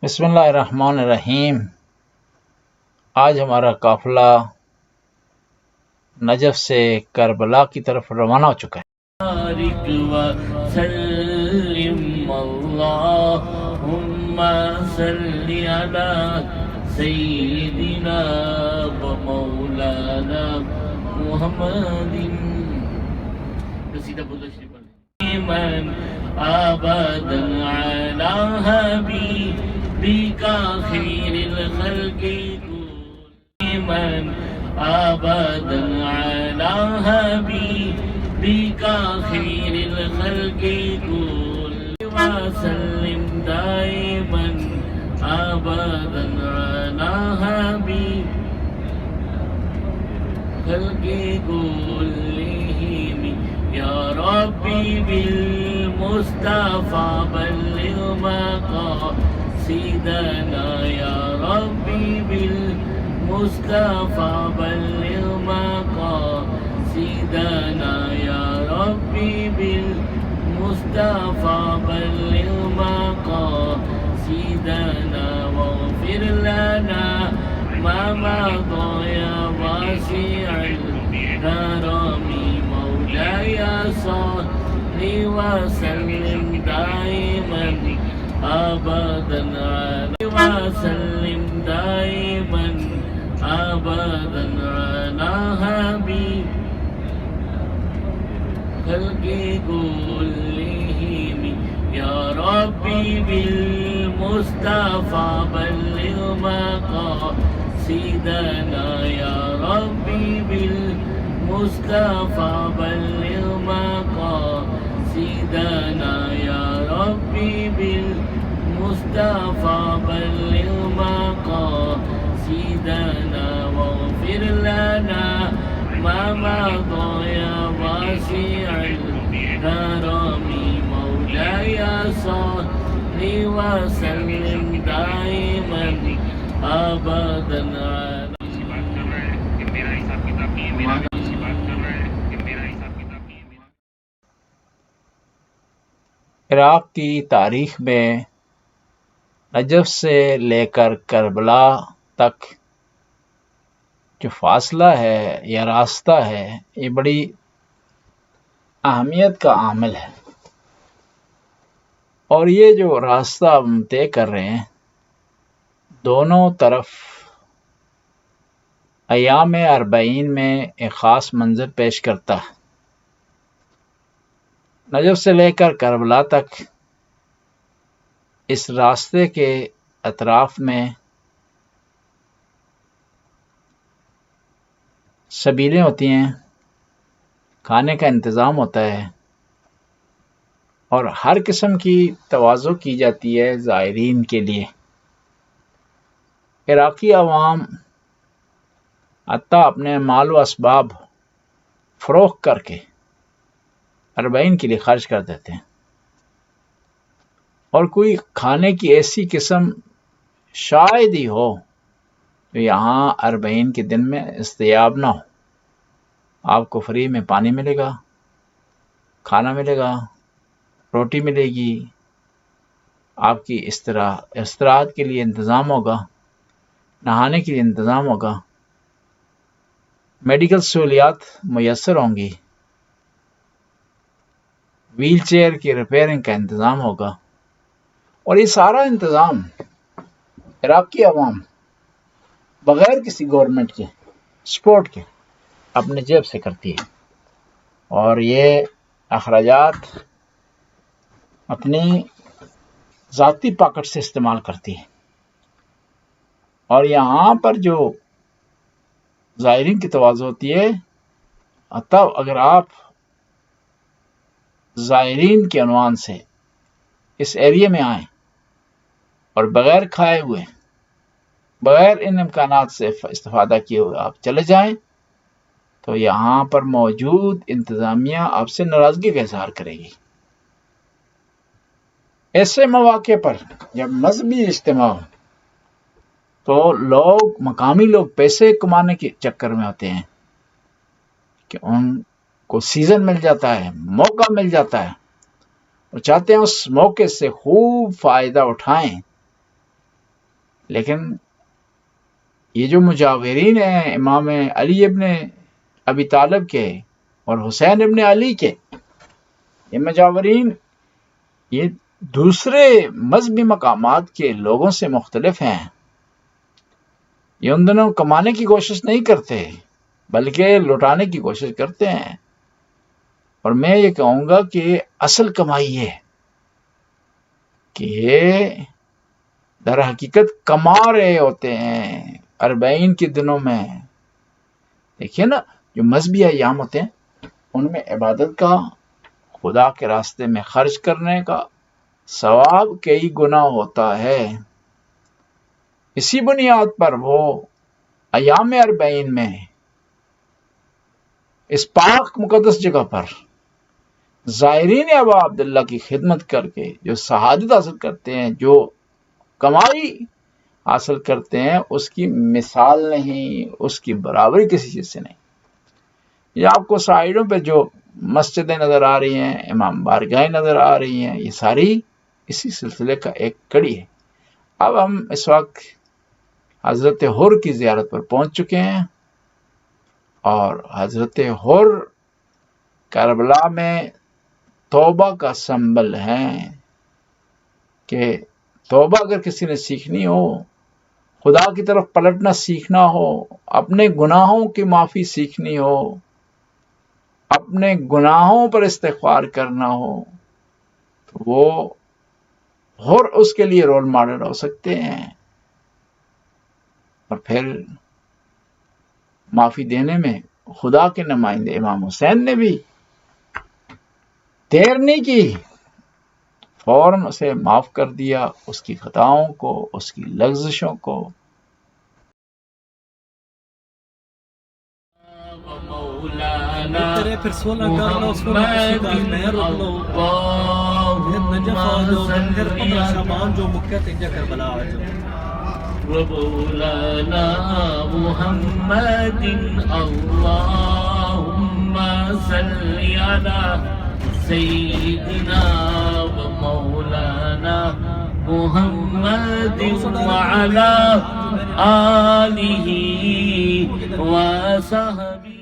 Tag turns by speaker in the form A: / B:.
A: بسم اللہ الرحمن الرحیم۔ آج ہمارا قافلہ نجف سے کربلا کی طرف روانہ ہو چکا ہے۔
B: بارک وسلم اللہم صلی علی سیدنا و مولانا محمد من آبادا علی حبیبک خیر الخلق من آبادا علی حبیبک خیر الخلق كل وسلم دائما ابدا على حبيب خلق كلهم يا ربي بالمصطفى بلغ مقاصدنا يا ربي بالمصطفى بلغ مقاصدنا يا ربي بالمصطفى بلغ مقاصدنا واغفر لنا ما مضى يا واسع الكرم مولاي صل وسلم دائما ابدا على وسلم دائما ابدا على حبيب خلق كلهم يا ربي بالمصطفى بلغ مقاصدنا يا ربي بالمصطفى بلغ مقاصدنا يا ربي بالمصطفى بلغ مقاصدنا واغفر لنا ما مضى يا واسع الكرم مولاي صل وسلم دائما ابدا على
A: عراق کی تاریخ میں نجف سے لے کر کربلا تک جو فاصلہ ہے یا راستہ ہے، یہ بڑی اہمیت کا عامل ہے۔ اور یہ جو راستہ ہم طے کر رہے ہیں، دونوں طرف ایام اربعین میں ایک خاص منظر پیش کرتا ہے۔ نجف سے لے کر کربلا تک اس راستے کے اطراف میں سبیلیں ہوتی ہیں، کھانے کا انتظام ہوتا ہے، اور ہر قسم کی تواضع کی جاتی ہے زائرین کے لیے۔ عراقی عوام حتیٰ اپنے مال و اسباب فروخت کر کے اربعین کے لیے خرچ کر دیتے ہیں، اور کوئی کھانے کی ایسی قسم شاید ہی ہو تو یہاں اربعین کے دن میں دستیاب نہ ہو۔ آپ کو فری میں پانی ملے گا، کھانا ملے گا، روٹی ملے گی، آپ کی استراحت کے لیے انتظام ہوگا، نہانے کے لیے انتظام ہوگا، میڈیکل سہولیات میسر ہوں گی، ویل چیئر کی ریپیئرنگ کا انتظام ہوگا، اور یہ سارا انتظام عراقی عوام بغیر کسی گورنمنٹ کے سپورٹ کے اپنے جیب سے کرتی ہے، اور یہ اخراجات اپنی ذاتی پاکٹ سے استعمال کرتی ہے۔ اور یہاں پر جو زائرین کی تواضع ہوتی ہے، حتیٰ اگر آپ زائرین کے عنوان سے اس ایریے میں آئیں اور بغیر کھائے ہوئے، بغیر ان امکانات سے استفادہ کیے ہوئے آپ چلے جائیں تو یہاں پر موجود انتظامیہ آپ سے ناراضگی کا اظہار کرے گی۔ ایسے مواقع پر جب مذہبی اجتماع ہو تو مقامی لوگ پیسے کمانے کے چکر میں ہوتے ہیں کہ ان کو سیزن مل جاتا ہے، موقع مل جاتا ہے، اور چاہتے ہیں اس موقع سے خوب فائدہ اٹھائیں لیکن یہ جو مجاورین ہیں امام علی ابن ابی طالب کے اور حسین ابن علی کے، یہ مجاورین یہ دوسرے مذہبی مقامات کے لوگوں سے مختلف ہیں. یہ ان دنوں کمانے کی کوشش نہیں کرتے بلکہ لوٹانے کی کوشش کرتے ہیں. اور میں یہ کہوں گا کہ اصل کمائی ہے کہ یہ در حقیقت کما رہے ہوتے ہیں 40 کے دنوں میں. دیکھیے نا، جو مذہبی ایام ہوتے ہیں ان میں عبادت کا، خدا کے راستے میں خرچ کرنے کا ثواب کئی گنا ہوتا ہے. اسی بنیاد پر وہ ایام 40 میں اس پاک مقدس جگہ پر زائرین ابا عبداللہ کی خدمت کر کے جو شہادت حاصل کرتے ہیں، جو کمائی حاصل کرتے ہیں، اس کی مثال نہیں، اس کی برابری کسی چیز سے نہیں. یہ آپ کو سائیڈوں پہ جو مسجدیں نظر آ رہی ہیں، امام بارگاہیں نظر آ رہی ہیں، یہ ساری اسی سلسلے کا ایک کڑی ہے. اب ہم اس وقت حضرت حر کی زیارت پر پہنچ چکے ہیں، اور حضرت حر کربلا میں توبہ کا سمبل ہیں کہ توبہ اگر کسی نے سیکھنی ہو، خدا کی طرف پلٹنا سیکھنا ہو، اپنے گناہوں کی معافی سیکھنی ہو، اپنے گناہوں پر استغفار کرنا ہو، تو وہ حر اس کے لیے رول ماڈل ہو سکتے ہیں. اور پھر معافی دینے میں خدا کے نمائندے امام حسین نے بھی دیر نہیں کی، فوراً اسے معاف کر دیا، اس کی خطاؤں کو، اس کی لغزشوں کو.
C: پھر 16 کر لو، 16 میں روک لو، پھر نجف آ جاؤ، پھر 15 شعبان جو مکہ تنجا کربلا آ جاؤ.
B: ومولانا محمد اللهم صل على سيدنا ومولانا محمد وعلى آله وصحبه